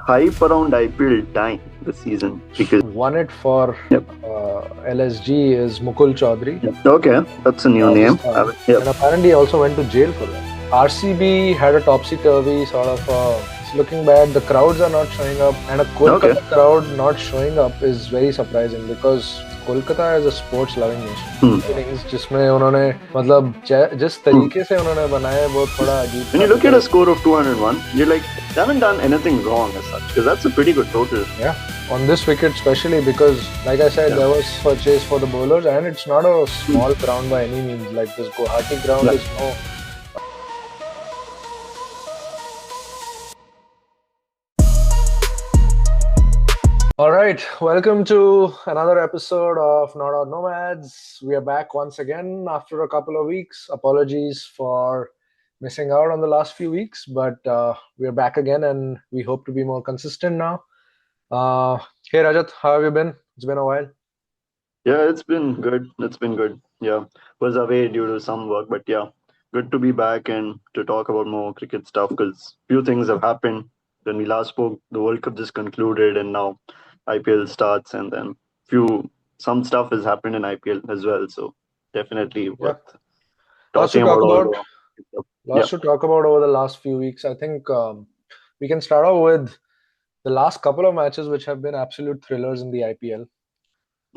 hype around IPL dying this season because Won it for yep, LSG is Mukul Choudhary, yep. Okay, that's a new name. Rajasthan, Yep. and apparently he also went to jail for that. RCB had a topsy-turvy sort of. It's looking bad. The crowds are not showing up, and a Okay. Kolkata crowd not showing up is very surprising because Kolkata is a sports-loving nation. Innings जिसमें उन्होंने मतलब जिस तरीके से उन्होंने बनाया वो थोड़ा अजीब When था you look at a because score of 201, you're like, they haven't done anything wrong as such because that's a pretty good total. yeah, on this wicket especially because like I said, there was purchase for the bowlers and it's not a small ground by any means. Like this Guwahati ground Right. is no. All right, welcome to another episode of Not Out Nomads. We are back once again after a couple of weeks. Apologies for missing out on the last few weeks, but we are back again and we hope to be more consistent now. Hey Rajat, how have you been? It's been a while. Yeah, it's been good. It's been good. Yeah, was away due to some work, but yeah, good to be back and to talk about more cricket stuff because few things have happened. When we last spoke, the World Cup just concluded, and now IPL starts, and then some stuff has happened in IPL as well. So definitely Yeah, worth lots to talking talk about all about. the stuff. Yeah, Lots to talk about over the last few weeks. I think we can start off with the last couple of matches, which have been absolute thrillers in the IPL.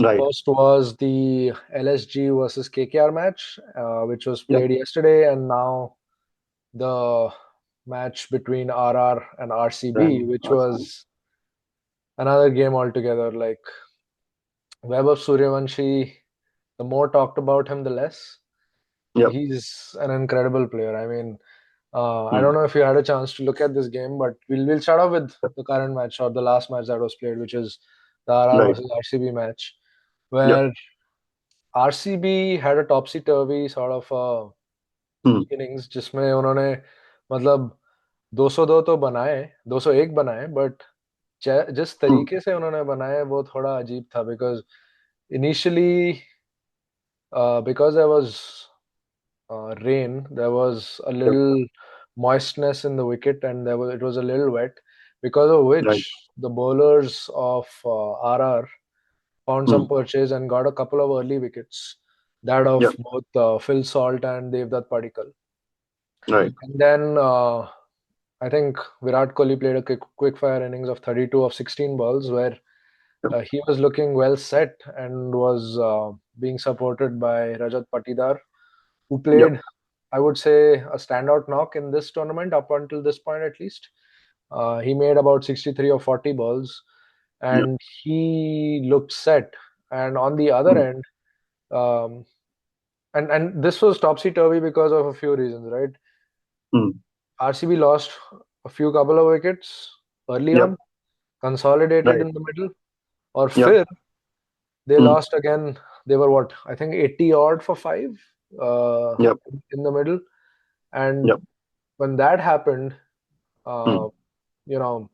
right. First was the LSG versus KKR match, which was Yeah, played yesterday, and now the match between RR and RCB, then which was another game altogether. Like Webb Sooryavanshi, the more talked about him, the less. yeah. He's an incredible player. I mean, I Hmm. don't know if you had a chance to look at this game, but we'll start off with the current match or the last match that was played, which is the RR Right. versus RCB match, Yeah. where RCB had a topsy-turvy sort of Hmm. innings जिसमें उन्होंने मतलब 202 तो बनाए 201 बनाए but जिस Hmm. तरीके से उन्होंने बनाए वो थोड़ा अजीब था because initially because there was rain, there was a Yep. little moistness in the wicket, and it was a little wet, because of Right. which the bowlers of RR found Hmm. some purchase and got a couple of early wickets, that of Yep. both Phil Salt and Devdutt Padikkal. Right. And then I think Virat Kohli played a quick fire innings of 32 of 16 balls, where Yep. he was looking well set and was being supported by Rajat Patidar, who Yep. played, I would say, a standout knock in this tournament up until this point at least. He made about 63 or 40 balls Yep. and he looked set. And on the other Hmm. end, um, and this was topsy turvy because of a few reasons, right? Hmm. RCB lost a few couple of wickets early Yep. on, consolidated Right. in the middle, or Yep. fifth, they Hmm. lost again. They were what? I think 80 odd for five uh, Yep. in the middle. And Yep. when that happened, Hmm. uh, you know,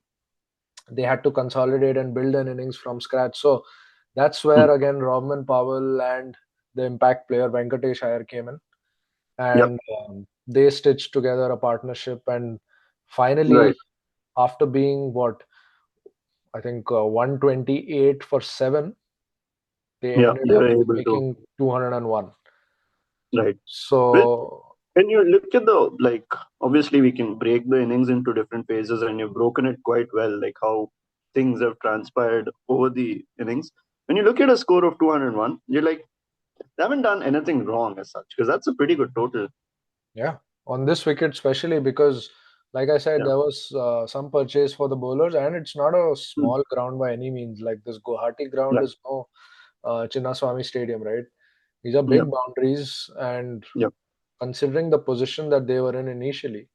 they had to consolidate and build an innings from scratch. So that's Hmm. where again Robman Powell and the impact player Venkatesh Iyer came in, Yep. and they stitched together a partnership. And Right. finally, after being what I think 128 for seven, they Yeah. ended They up were able to. making 201. Right. With So when you look at the like, obviously we can break the innings into different phases, and you've broken it quite well, like how things have transpired over the innings. When you look at a score of 201, you're like, they haven't done anything wrong as such because that's a pretty good total. yeah, on this wicket especially because, like I said, Yeah. there was some purchase for the bowlers, and it's not a Hmm. small ground by any means. Like this Guwahati ground Right. is no Chinnaswamy Stadium, right? These are Yep. big boundaries, and Yep. considering the position that they were in initially,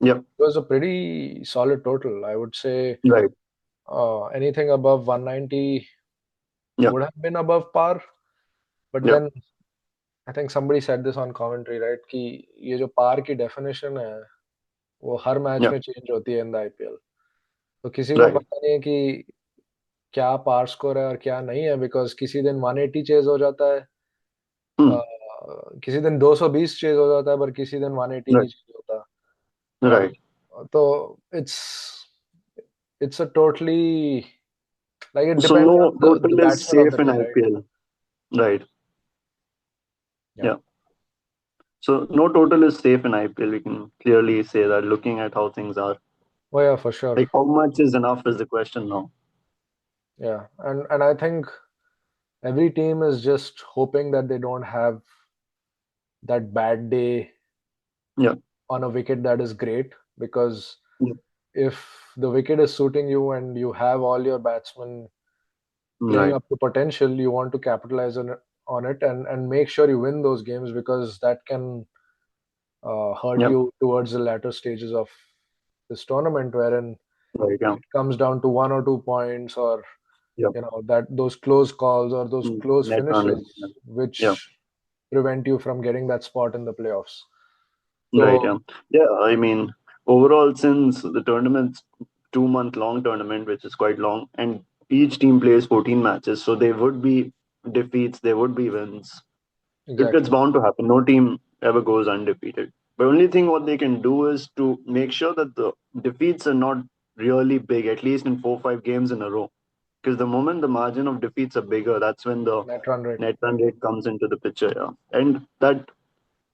Yep. it was a pretty solid total. I would say Right. anything above 190 Yep. would have been above par. But Yep. then I think somebody said this on commentary, right? कि ये जो par की definition है, वो हर match Yep. में change होती है in the IPL. तो किसी को Right. पता नहीं है कि क्या पार स्कोर है और क्या नहीं है, बिकॉज किसी दिन 180 चेज हो जाता है, Hmm. अ, किसी दिन 220 चेज हो जाता है, पर किसी दिन 180 Right. नहीं चेज होता. Right. तो it's it's a totally like it So depends no on the total is batsman of safe the in day, right? IPL, right? Yeah. Yeah. So no total is safe in IPL. We can clearly say that looking at how things are. Oh yeah, for sure. Like how much is enough is the question now. Yeah, and I think every team is just hoping that they don't have that bad day Yeah. on a wicket that is great, because Yeah. if the wicket is suiting you and you have all your batsmen playing Right. up to potential, you want to capitalize on it and make sure you win those games, because that can hurt Yeah. you towards the latter stages of this tournament, wherein Right. Yeah. it comes down to 1 or 2 points, or Yeah. that those close calls or those close Net run rate. finishes Yeah. which prevent you from getting that spot in the playoffs. Right. So Yeah. Yeah. I mean, overall, since the tournament's 2 month long tournament, which is quite long, and each team plays 14 matches, so there would be defeats, there would be wins. It's exactly. bound to happen. No team ever goes undefeated. The only thing what they can do is to make sure that the defeats are not really big, at least in 4 5 games in a row. Because the moment the margin of defeats are bigger, that's when the Net run rate. net run rate comes into the picture. Yeah. And that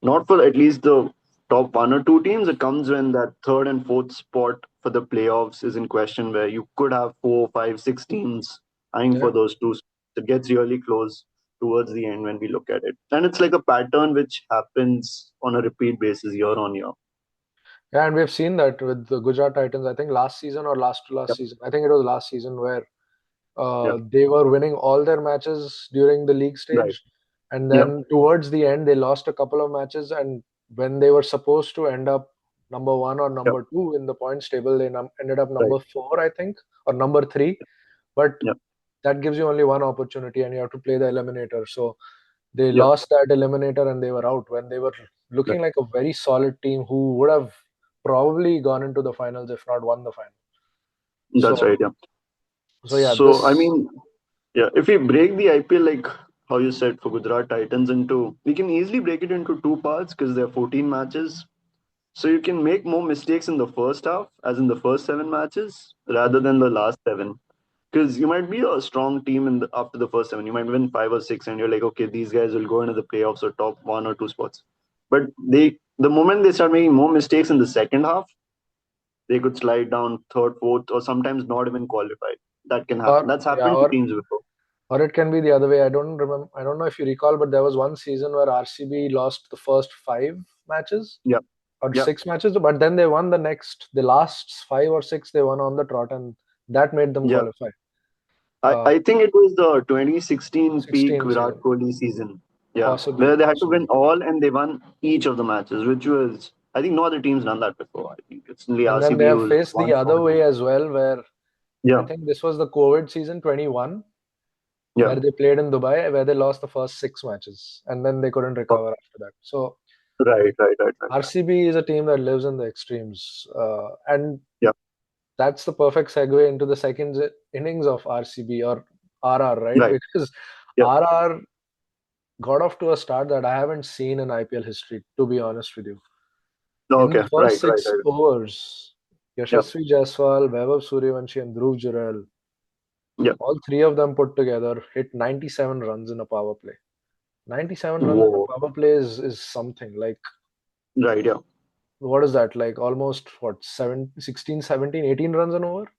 not for at least the top 1 or 2 teams. It comes when that third and fourth spot for the playoffs is in question, where you could have 4 5 6 teams eyeing for Yeah. those two. It gets really close towards the end when we look at it, and it's like a pattern which happens on a repeat basis year on year. Yeah, and we've seen that with the Gujarat Titans. I think last season or last to last Yep. season. I think it was last season where Yep. they were winning all their matches during the league Right. stage, and Yep. then towards the end they lost a couple of matches. And when they were supposed to end up number one or Yep. number two in the points table, they ended up Right. number four, I think, or number three. But Yep. that gives you only one opportunity, and you have to play the eliminator. So they Yep. lost that eliminator and they were out when they were Right. looking like a very solid team who would have probably gone into the finals if not won the final. That's So right. Yeah. so yeah, So I this mean, yeah, if we break the IPL like how you said for Gujarat Titans into, we can easily break it into 2 parts because there are 14 matches. So you can make more mistakes in the first half, as in the first 7 matches, rather Mhm. than the last 7. Because you might be a strong team after the first 7. You might win 5 or 6, and you're like, okay, these guys will go into the playoffs or top 1 or 2 spots. But the moment they start making more mistakes in the second half, they could slide down third, fourth, or sometimes not even qualify. That can happen. or That's yeah, happened to teams before. or it can be the other way. I don't know if you recall, but there was one season where RCB lost the first 5 matches Yeah, or yeah, 6 matches, but then they won the last 5 or 6 they won on the trot, and that made them yeah. qualify. I, uh I think it was the 2016 peak 16 Virat season, Kohli season. Yeah, possibly where they had to possibly win all and they won each of the matches, which was, I think no other team's done that before. I think it's only And then they RCB have who's faced the won other all. way as well, where I Yeah, think this was the COVID season 21, yeah, where they played in Dubai, where they lost the first 6 matches and then they couldn't oh, recover after that. So right, right, right, right. RCB is a team that lives in the extremes, and Yeah, that's the perfect segue into the second innings of RCB or RR, right? right. Because Yeah, RR got off to a start that I haven't seen in IPL history, to be honest with you. In the okay, first right, right, six right. overs, Yeah, Yashasvi Jaiswal, Vaibhav Sooryavanshi, and Dhruv Jurel, yeah. all three of them put together, hit 97 runs in a power play. 97 runs in a Whoa, power play is something. Like, right, yeah, what is that? Like almost, what, 16, 17, 18 runs an over?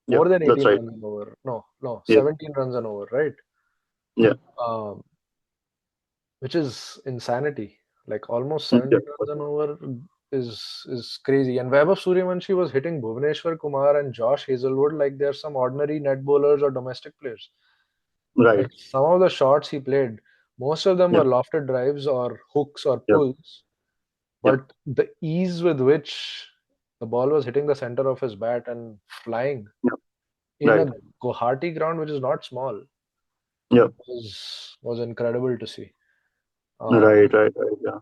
yeah, More than that's 18 right. runs an over. No, no, Yeah, 17 runs an over, right? yeah, Um, which is insanity. Like almost yeah, 17 runs an over is crazy. And Vaibhav Suryavanshi was hitting Bhuvneshwar Kumar and Josh Hazelwood like they're some ordinary net bowlers or domestic players. right. Like some of the shots he played, most of them Yeah, were lofted drives or hooks or yeah, pulls, yeah, but the ease with which the ball was hitting the center of his bat and flying yeah, in right. a Guwahati ground, which is not small, Yeah, was incredible to see. right, Um, right, right. Yeah,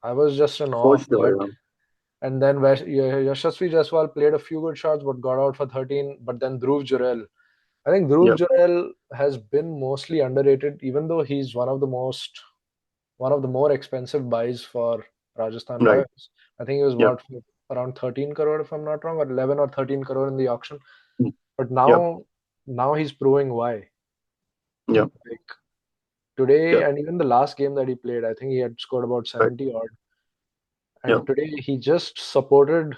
I was just in awe for of that. sure. And then Yashasvi Jaiswal played a few good shots, but got out for 13. But then Dhruv Jurel, I think Dhruv Yeah, Jurel has been mostly underrated, even though he's one of the more expensive buys for Rajasthan yeah, right. Royals. I think he was Yeah, bought for around 13 crore, if I'm not wrong, or 11 or 13 crore in the auction. But Yeah. now he's proving why. Yeah. Like today, Yeah. and even the last game that he played, I think he had scored about Right. 70 odd. Yeah. And today he just supported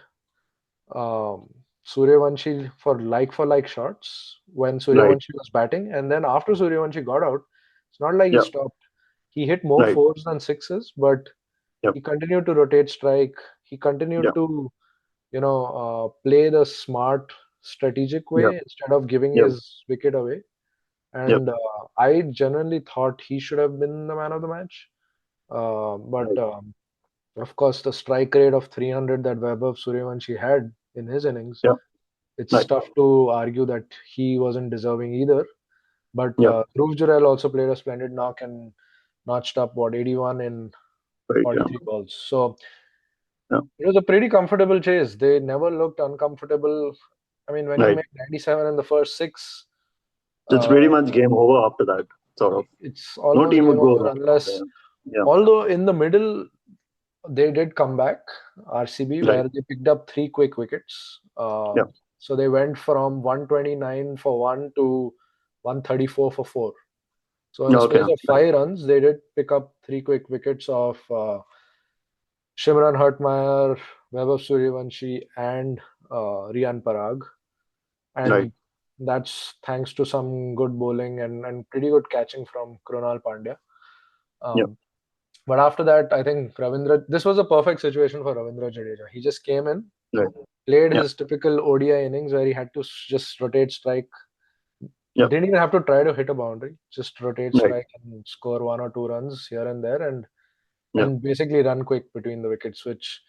um, Sooryavanshi for like shots when Right. Sooryavanshi was batting, and then after Sooryavanshi got out, it's not like he Yeah. stopped. He hit more Right. fours than sixes, but Yeah. he continued to rotate strike. He Yeah. continued to play the smart, strategic Yeah. way instead of giving Yeah. his wicket away. Yeah. And I genuinely thought he should have been the man of the match. But Right. of course, the strike rate of 300 that Vaibhav Suryavanshi had in his innings, Yeah. it's Right. tough to argue that he wasn't deserving either. But Yeah. Dhruv Jurel also played a splendid knock and notched up what 81 in Right. Yeah. 43 balls. So Yeah. it was a pretty comfortable chase. They never looked uncomfortable. I mean, when you Right. make 97 in the first six, So it's uh, pretty much game over after that. Sort of. it's No almost team game would go over around from unless, there. Yeah. although in the middle they did come back, RCB, Right. where they picked up three quick wickets. Yeah. So they went from 129 for one to 134 for four. So in the Okay. space of Right. 5 runs, they did pick up three quick wickets of Shimran Hertmeyer, Vaibhav Suryavanshi, and Rian Parag. Right. And that's thanks to some good bowling and pretty good catching from Krunal Pandya. Yeah. Um, but after that, I think this was a perfect situation for Ravindra Jadeja. He just came in, Right. played Yeah. his typical ODI innings where he had to just rotate strike. Yeah. Didn't even have to try to hit a boundary, just rotate Right. strike and score 1 or 2 runs here and there, and Yeah. basically run quick between the wickets, which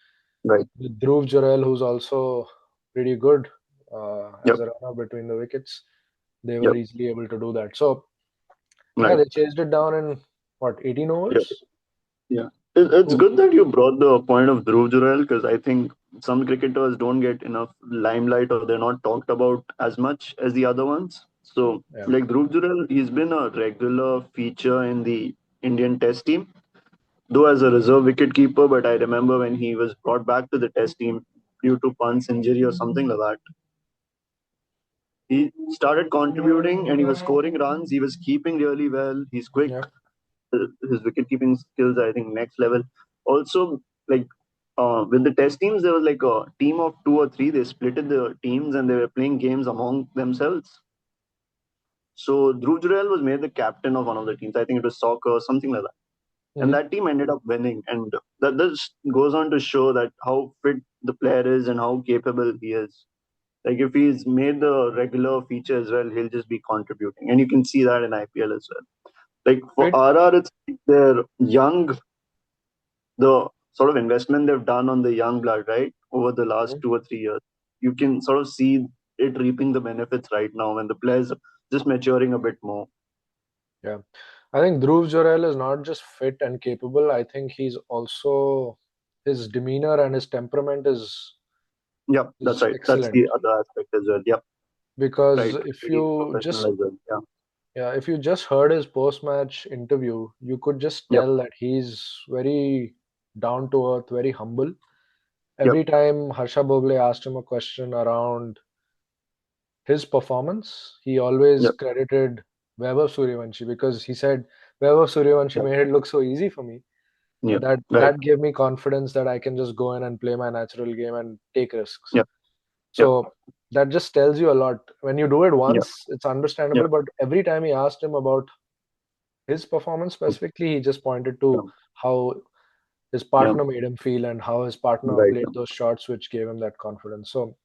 Right. with Dhruv Jurel, who's also pretty good as Yep. a runner between the wickets, they were Yep. easily able to do that. So yeah, Right. they chased it down in what 18 Yeah. overs. Yeah. It's Oh, good that you brought the point of Dhruv Jurel because I think some cricketers don't get enough limelight or they're not talked about as much as the other ones. So, yeah, like Dhruv Jurel, he's been a regular feature in the Indian Test team, though as a reserve wicketkeeper. But I remember when he was brought back to the Test team due to Pant's injury or something like that, he started contributing and he was scoring runs. He was keeping really well. He's quick. yeah. His wicket keeping skills, I think, next level. Also, like with the test teams, there was like a team of two or three. They splitted the teams and they were playing games among themselves. So Dhruv Jurel was made the captain of one of the teams. I think it was soccer or something like that. And Hmm. that team ended up winning. And that just goes on to show that how fit the player is and how capable he is. Like if he's made the regular feature as well, he'll just be contributing. And you can see that in IPL as well. Like for It RR, it's they're young, the sort of investment they've done on the young blood, right, over the last Mhm. 2 or 3 years, you can sort of see it reaping the benefits right now when the players are just maturing a bit more. Yeah, I think Dhruv Jurel is not just fit and capable. I think he's also his demeanor and his temperament Yep, that's is right. That's excellent. the other aspect as well. Yep, Because right. if Very you professional just as well. Yeah. yeah, if you just heard his post-match interview, you could just Yep. tell that he's very down to earth, very humble. Yep. Every time Harsha Bhogle asked him a question around his performance, he always Yep. credited Vaibhav Suryavanshi because he said Vaibhav Suryavanshi Yep. made it look so easy for me Yep. that Right. gave me confidence that I can just go in and play my natural game and take risks. Yep. Yep. So that just tells you a lot. When you do it Yep. once, it's understandable, Yep. but every time he asked him about his performance specifically, he just pointed Yep. to how his Yep. partner made him feel and how his partner Right. played Yep. those shots which gave him that confidence. So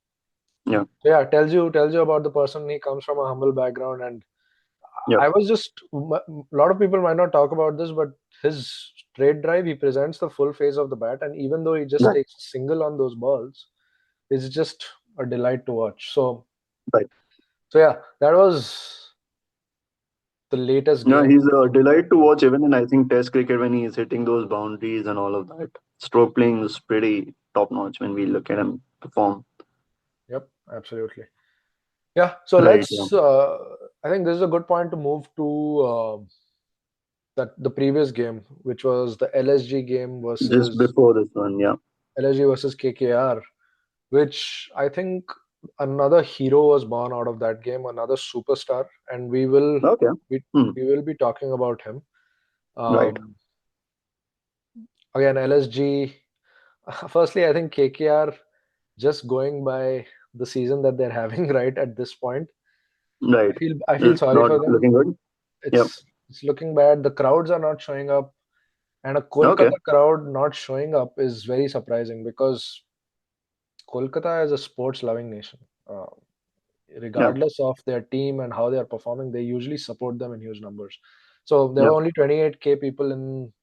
Yep. yeah, tells you about the person. He comes from a humble background, and Yep. I was just a lot of people might not talk about this, but his straight drive, he presents the full face of the bat, and even though he just Right. takes a single on those balls, it's just a delight to watch. Right. So yeah, that was the latest Yeah, game. he's a delight to watch even in I think Test cricket when he's hitting those boundaries and all of that. Stroke playing is pretty top notch when we look at him perform. Yep, absolutely. Yeah, so Right. Yeah. let's. I think this is a good point to move to that the previous game, which was the LSG game Just versus before this one. Yeah. LSG versus KKR, which I think another hero was born out of that game, another superstar, and we will Okay. we, Hmm. we will be talking about him. Right. Um, Again, LSG. Firstly, I think KKR, just going by the season that they're having right at this point, Right. I feel It's sorry not for them. looking good. Yep. It's looking bad. The crowds are not showing up, and a Okay. Kolkata crowd not showing up is very surprising because Kolkata is a sports-loving nation. Yeah. Regardless of their team and how they are performing, they usually support them in huge numbers. So there were Yep. only 28K people in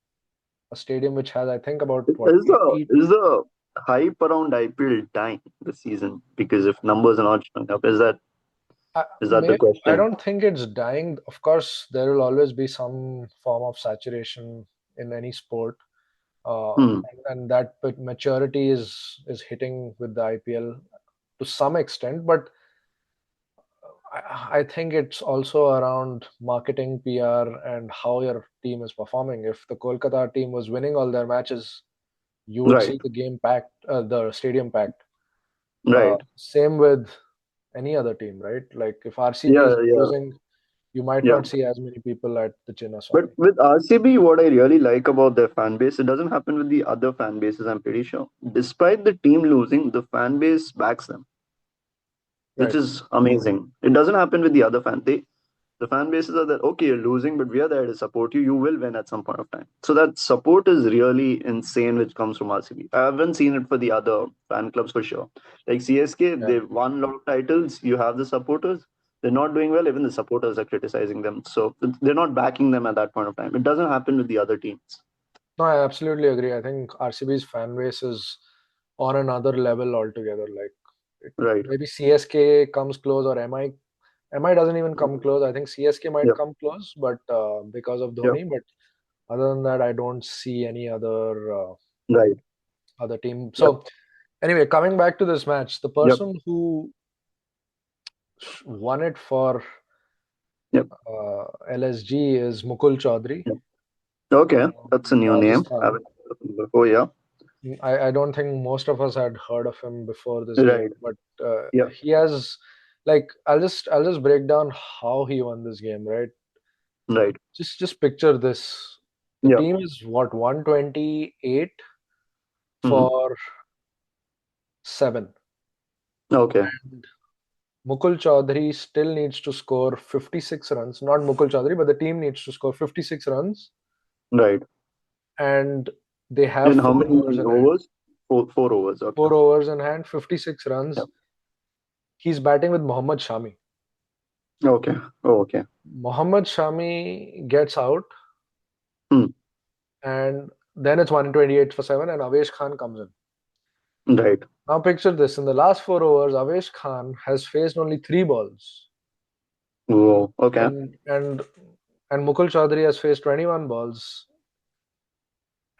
a stadium which has, I think, about what Is the 80. is the hype around IPL dying this season? Because if numbers are not showing up, is that the I question? don't think it's dying. Of course, there will always be some form of saturation in any sport, Hmm. and that maturity is hitting with the IPL to some extent. But I think it's also around marketing, PR, and how your team is performing. If the Kolkata team was winning all their matches, you would Right. see the game packed, the stadium packed. Right. Same with any other team, right? Like if RCB is Yeah. Yeah. losing, you might Yeah. not see as many people at the But Chinnaswamy. with RCB, what I really like about their fan base, it doesn't happen with the other fan bases, I'm pretty sure. Despite the team losing, the fan base backs them, which Right. is amazing. It doesn't happen with the other the fan bases are that okay, you're losing, but we are there to support you. You will win at some point of time. So that support is really insane, which comes from RCB. I haven't seen it for the other fan clubs for sure. Like CSK, Yeah. they've won a lot of titles. You have the supporters. They're not doing well. Even the supporters are criticizing them. So they're not backing them at that point of time. It doesn't happen with the other teams. No, I absolutely agree. I think RCB's fan base is on another level altogether. Like Right. maybe CSK comes close or MI doesn't even come close. I think CSK might Yep. come close, but because of Yep. Dhoni. But other than that, I don't see any Right. other team. Yep. So anyway, coming back to this match, the Yep. person who won it for Yep. LSG is Mukul Choudhary, Yep. Okay. That's a new name. I Rajasthan. haven't heard of him before. Yeah. I don't think most of us had heard of him before this game, Right. but Yep. he has like I'll just break down how he won this game, right? Right. Just picture this. The Yep. team is what 128 Hmm. for 7. Okay. And Mukul Chaudhary still needs to score 56 runs. Not Mukul Chaudhary, but the team needs to score 56 runs, Right. and they have In how 4 overs many in hand. overs? Four overs. Okay. 4 overs in hand, 56 Yep. runs. He's batting with Mohammad Shami. Okay. Oh, okay. Mohammad Shami gets out, Hmm. and then it's 128 for 7, and Avesh Khan comes in. Right. Now, picture this: in the last 4 overs, Avesh Khan has faced only 3 balls, Oh, okay. and Mukul Chaudhary has faced 21 balls,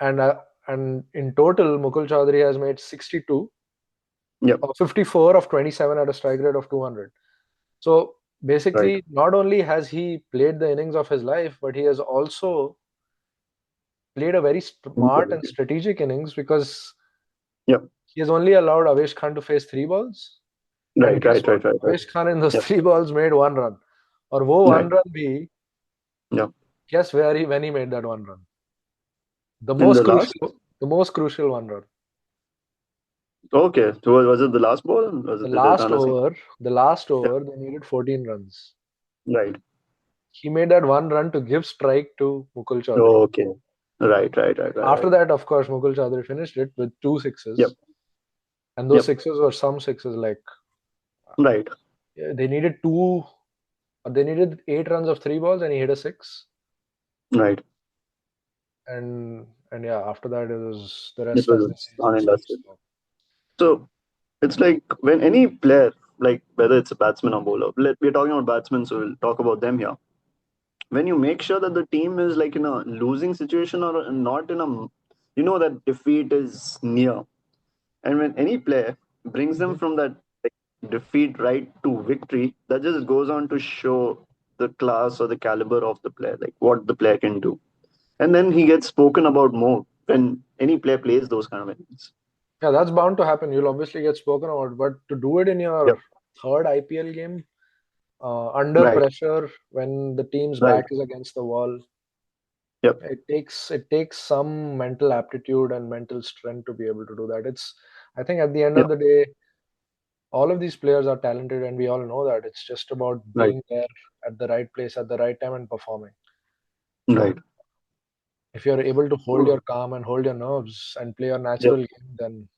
and in total, Mukul Chaudhary has made 62 Yep. or 54 of 27 at a strike rate of 200. So Right. basically, not only has he played the innings of his life, but he has also played a very smart and Intelligent. strategic innings because Yep. he has only allowed Avesh Khan to face 3 balls. And Right. guess Right. what? Right. Right. Right. Avesh Khan in those Yep. 3 balls made 1 run. Or wo Right. 1 run bhi, Yep. guess when he made that 1 run? The In the most last. crucial, the most crucial 1 run. Okay. So was it the last ball? Or was The it? Did it last run a single? over, the last Yep. over, they needed 14 runs. Right. He made that 1 run to give strike to Mukul Chaudhary. Okay. Right. Right. Right. Right. After Right. that, of course, Mukul Chaudhary finished it with two Yep. sixes, and those Yep. sixes were some sixes. Like Right. they needed two, or they needed 8 runs of 3 balls, and he hit a six. Right. And yeah, after that it was the It rest, as they was say, is history. uninterested. So it's like when any player, like whether it's a batsman or bowler, we're talking about batsmen, so we'll talk about them here. When you make sure that the team is like in a losing situation or not in a, that defeat is near, and when any player brings them Mhm. from that like, defeat right to victory, that just goes on to show the class or the caliber of the player, like what the player can do, and then he gets spoken about more when any player plays those kind of innings. Yeah, that's bound to happen. You'll obviously get spoken about, but to do it in your Yep. third IPL game under Right. pressure when the team's Right. back is against the wall. Yep. It takes some mental aptitude and mental strength to be able to do that. It's I think at the end Yep. of the day, all of these players are talented, and we all know that. It's just about Right. being there at the right place at the right time and performing. Right. If you're able to hold True. your calm and hold your nerves and play your Yep. natural game,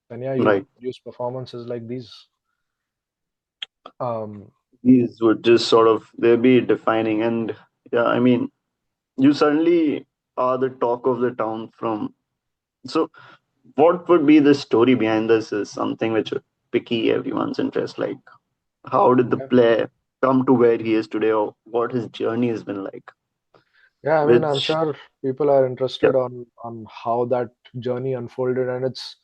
then yeah, you Right. produce performances like these. Um, These would just sort of they'll be defining, and yeah, I mean, you suddenly are the talk of the town from. So, what would be the story behind this? Is something which would pique everyone's interest. Like, how did the yeah, player come to where he is today, or what his journey has been like? yeah. I mean, I'm Which, sure people are yeah, interested on how that journey unfolded, and it's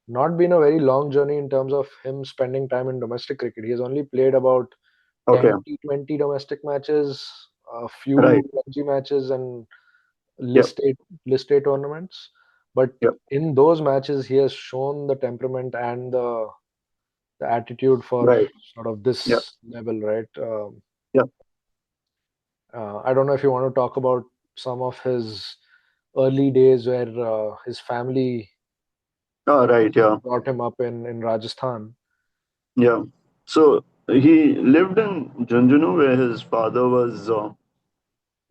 not been a very long journey in terms of him spending time in domestic cricket. He has only played about okay, 10 T20 domestic matches, a right, few Ranji matches, and yep, list A tournaments. But yep, in those matches, he has shown the temperament and the attitude for right, sort of yep, this level, right? yep, I don't know if you want to talk about some of his early days where his family oh, right, yeah, brought him up in Rajasthan. yeah. So he lived in Junjunu, where his father was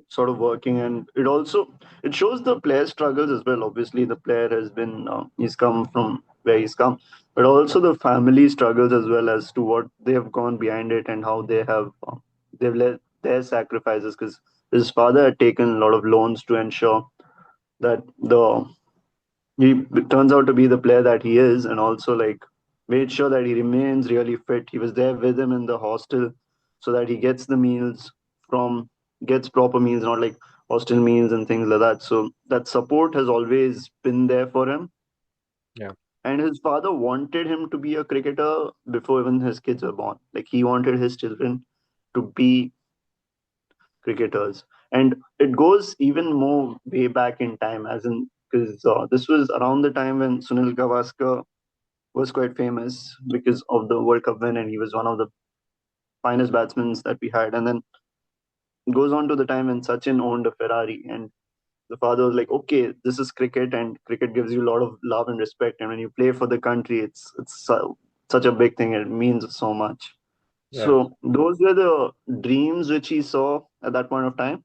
sort of working, and it shows the player's struggles as well. Obviously, the player has been he's come from where he's come, but also the family struggles as well as to what they have gone behind it and how they've led their sacrifices, because his father had taken a lot of loans to ensure that the he turns out to be the player that he is, and also like made sure that he remains really fit. He was there with him in the hostel so that he gets the meals from gets proper meals, not like hostel meals and things like that. So that support has always been there for him. Yeah, And his father wanted him to be a cricketer before even his kids were born. Like he wanted his children to be cricketers. And it goes even more way back in time, as in because this was around the time when Sunil Gavaskar was quite famous because of the World Cup win, and he was one of the finest batsmen that we had. And then goes on to the time when Sachin owned a Ferrari, and the father was like, "Okay, this is cricket, and cricket gives you a lot of love and respect. And when you play for the country, such a big thing. It means so much." yeah, So those were the dreams which he saw at that point of time,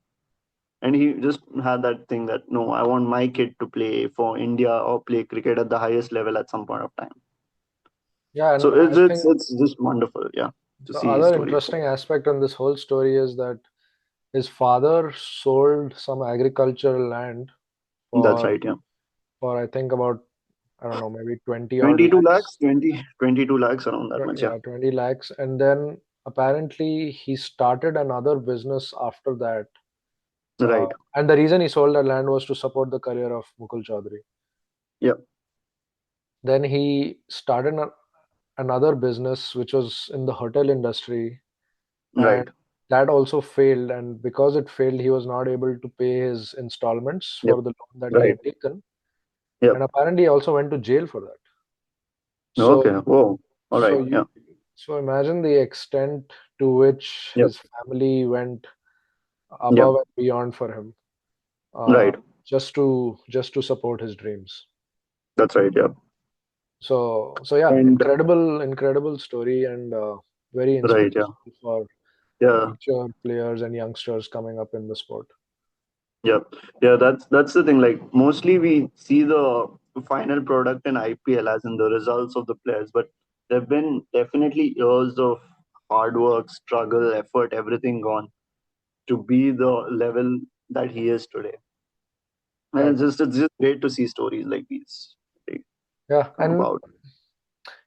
and he just had that thing that no, I want my kid to play for India or play cricket at the highest level at some point of time. yeah. So And I think it's just wonderful, yeah, to the see his other story. interesting aspect on this whole story is that his father sold some agricultural land That's for right, yeah. I think about, I don't know, maybe 20 odd 22 lakhs. lakhs, 22 lakhs around that much, yeah. Yeah, 20 lakhs. And then apparently he started another business after that. Right, And the reason he sold that land was to support the career of Mukul Choudhary. yeah, Then he started another business which was in the hotel industry, and right, that also failed. And because it failed, he was not able to pay his installments yep, for the loan that he right, had taken. yep. And apparently, he also went to jail for that. Okay, So, whoa, all so right, you, yeah, so imagine the extent to which yep, his family went yep, above and beyond for him, uh, right, just to support his dreams. that's right, yeah. So yeah, And incredible story, and very right, yeah, inspirational for yeah, future players and youngsters coming up in the sport. yeah, yeah. That's the thing. Like mostly we see the final product in IPL as in the results of the players, but there've been definitely years of hard work, struggle, effort, everything gone to be the level that he is today. And Right. it's just great to see stories like these like, Yeah, come and about.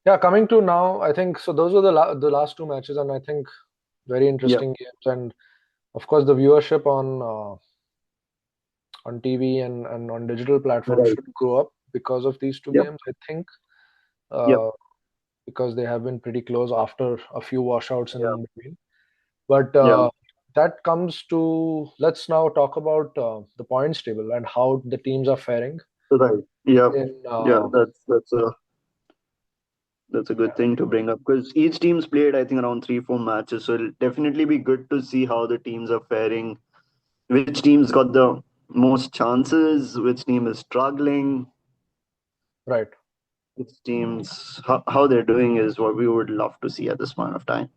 yeah, coming to now, I think so. Those were the last two matches, and I think very Yeah, interesting games. And of course, the viewership on TV and on digital platforms right. should grow up because of these two Yep, games. I think yep, uh, because they have been pretty close after a few washouts yeah, in between. But yeah. that comes to, let's now talk about the points table and how the teams are faring Right. Yep. in Yeah, that's That's a good thing to bring up because each team's played, I think, around 3, 4 matches. So it'll definitely be good to see how the teams are faring, which team's got the most chances, which team is struggling, Right. which teams how they're doing is what we would love to see at this point of time.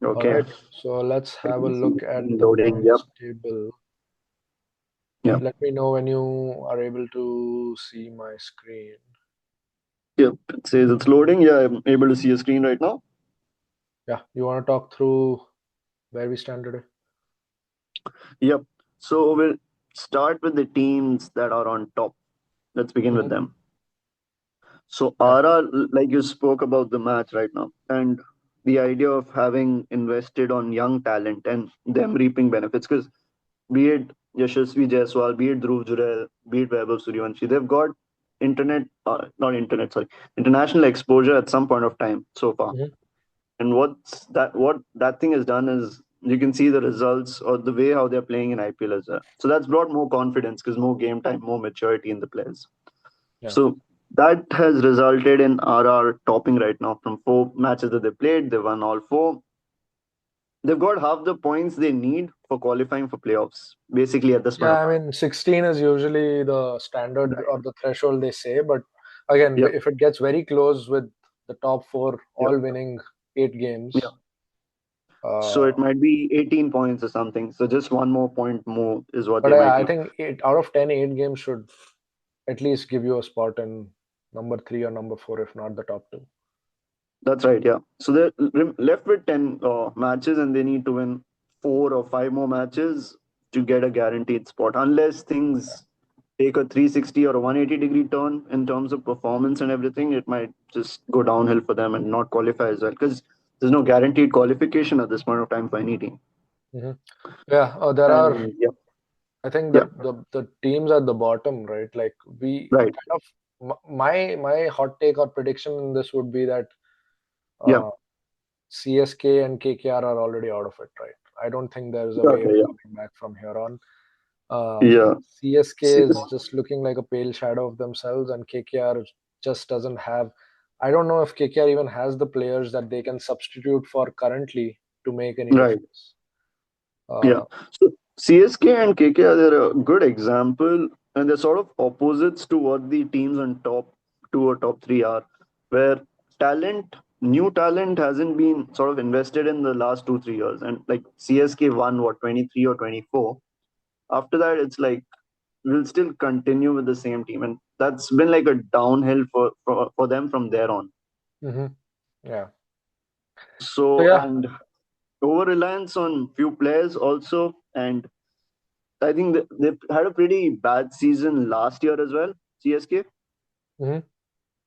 All Okay, right. So let's I have a can see look the at screen the loading. Yep, points table. yep, Let me know when you are able to see my screen. yep. It says it's loading. Yeah, I'm able to see a screen right now. Yeah, you want to talk through where we stand today? Yep. So we'll start with the teams that are on top. Let's begin with Hmm. them. So Yeah. RR, like you spoke about the match right now, and the idea of having invested on young talent and them reaping benefits, because be it Yashasvi Jaiswal, be it Dhruv Jurel, be it Vaibhav Sooryavanshi, they've got not internet, sorry, international exposure at some point of time so far. Hmm. And what that thing has done is you can see the results or the way how they're playing in IPL as well. So that's brought more confidence because more game time, more maturity in the players. Yeah. So that has resulted in RR topping right now from 4 matches that they played. They won all four. They've got half the points they need for qualifying for playoffs, basically at this point Yeah, of I time. mean, 16 is usually the standard Right. or the threshold they say, but again, Yep. if it gets very close with the top four Yep. all winning 8 games, Yep. So uh, it might be 18 points or something. So just one more point more is what but they might I need. think 8 games should at least give you a spot in number three or number four, if not the top two. That's right. Yeah. So they're left with 10 matches and they need to win 4 or 5 more matches to get a guaranteed spot, unless things take a 360 or a 180-degree turn in terms of performance and everything. It might just go downhill for them and not qualify as well because there's no guaranteed qualification at this point of time for any team. Hmm. Yeah, there are. And yeah, I think yeah, the teams at the bottom, right? Like we right, kind of my hot take or prediction in this would be that yeah, uh, CSK and KKR are already out of it, right? I don't think there's a way of okay, yeah, coming back from here on. yeah. CSK See, is just looking like a pale shadow of themselves, and KKR just doesn't have. I don't know if KKR even has the players that they can substitute for currently to make any right. difference. Yeah. Uh, So CSK and KKR, they're a good example, and they're sort of opposites to what the teams on top 2 or top 3 are, where new talent hasn't been sort of invested in the last 2, 3 years. And like CSK won what 23 or 24. After that, it's like we'll still continue with the same team, and that's been like a downhill for them from there on. mhm. Yeah. So So yeah. and over reliance on few players also, and I think they had a pretty bad season last year as well, CSK, Mhm.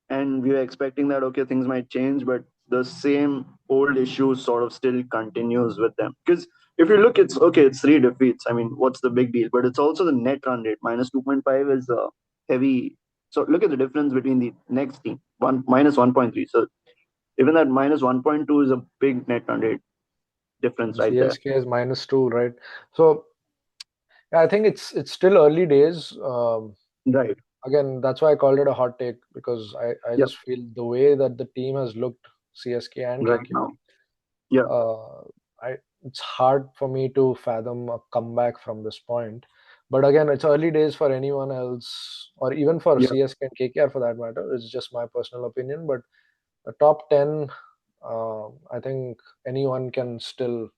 and we were expecting that okay things might change, but the same old issues sort of still continues with them. Because if you look, it's okay, it's 3 defeats. I mean, what's the big deal? But it's also the net run rate -2.5 is heavy. So look at the difference between the next team, one -1.3. So even that -1.2 is a big net run rate difference right there. CSK is -2, right? So yeah, I think it's still early days. Right. Again, that's why I called it a hot take because I Yeah. just feel the way that the team has looked, CSK and Right now. Yeah. KKR, it's hard for me to fathom a comeback from this point. But again, it's early days for anyone else, or even for Yeah. CSK and KKR for that matter. It's just my personal opinion. But the top 10, I think anyone can still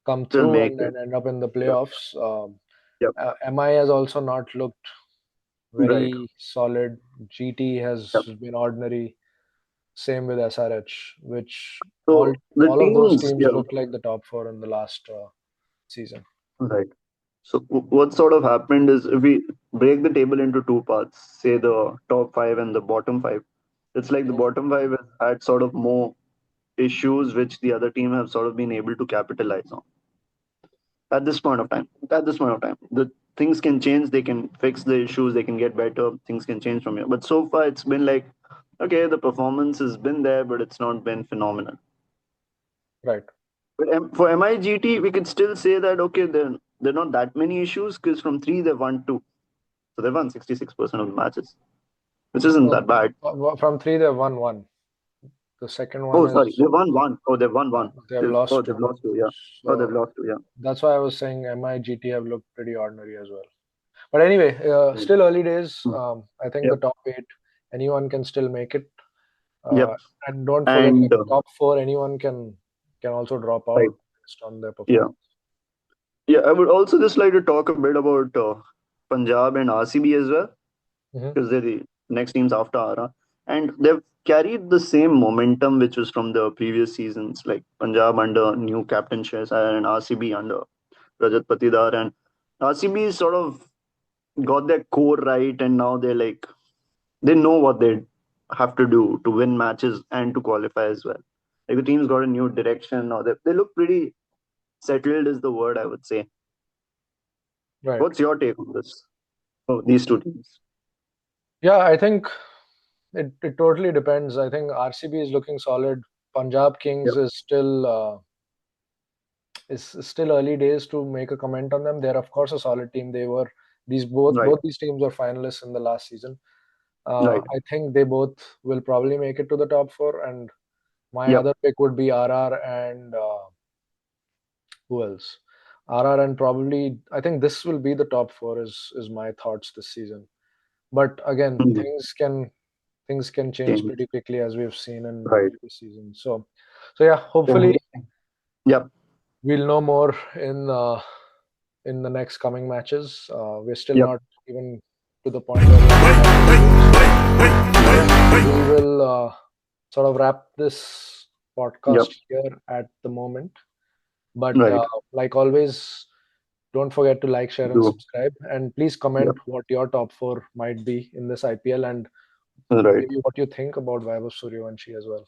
come Still through make and it. end up in the Yep. playoffs. Yep. MI has also not looked Right. very solid. GT has Yep. been ordinary. Same with SRH, which all So the all of those teams, teams yeah, look like the top four in the last season. right. So what sort of happened is if we break the table into 2 parts, say the top 5 and the bottom 5, it's like the Mhm. bottom 5 has had sort of more issues which the other team have sort of been able to capitalize on at this point of time. At this point of time, the things can change. They can fix the issues. They can get better. Things can change from here. But so far, it's been like, okay, the performance has been there, but it's not been phenomenal. Right. But for MIGT, we could still say that okay, there are not that many issues because from 3 they won 2, so they won 66% of the matches. which isn't No, that bad. from three they've won one. The second one Oh, sorry, is they won one. Oh, they've won one. they have lost They've two. lost two. Yeah. Oh, they've So lost two. Yeah. that's why I was saying MIGT have looked pretty ordinary as well. But anyway, Right. still early days. Mm. I think the Yep. top eight, anyone can still make it. Yep. And don't forget, And like top four, anyone can also drop right. out based on their Yeah. performance. Yeah. I would also just like to talk a bit about Punjab and RCB as well, Hmm. because they're the next teams after Ara, and they've carried the same momentum which was from the previous seasons, like Punjab under new captain Shahzad and RCB under Rajat Patidar, and RCB sort of got their core right, and now they're like they know what they have to do to win matches and to qualify as well. Like the team's got a new direction, or they look pretty settled, is the word I would say. Right. What's your take on this? Oh, these two teams. Yeah, I think it totally depends. I think RCB is looking solid. Punjab Kings Yep. is still early days to make a comment on them. They're of course a solid team. They were these Right. both these teams were finalists in the last season. Right. I think they both will probably make it to the top four. And my Yep. other pick would be RR and who else? RR and probably I think this will be the top four is my thoughts this season. But again, Mhm. things can change Change. pretty quickly as we've seen in Right. previous seasons. So yeah, hopefully And yep. we'll know more in the next coming matches. We're still Yep. not even to the point where we have to talk previews. So we will sort of wrap this Yep. podcast here at the moment. But Right. like always, don't forget to like, share, and Do. subscribe. And please Yep. comment what your top four might be in this IPL and Right. maybe what you think about Vaibhav Sooryavanshi as well.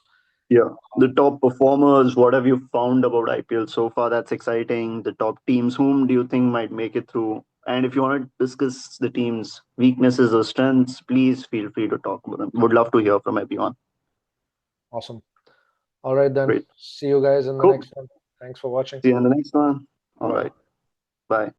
Yeah. The top performers, what have you found about IPL so far? That's exciting. The top teams, whom do you think might make it through? And if you want to discuss the team's weaknesses or strengths, please feel free to talk about them. Would love to hear from everyone. Awesome. All right, then. Great. See you guys in the Cool. next one. Thanks for watching. See you in the next one. All Bye bye. right. Bye.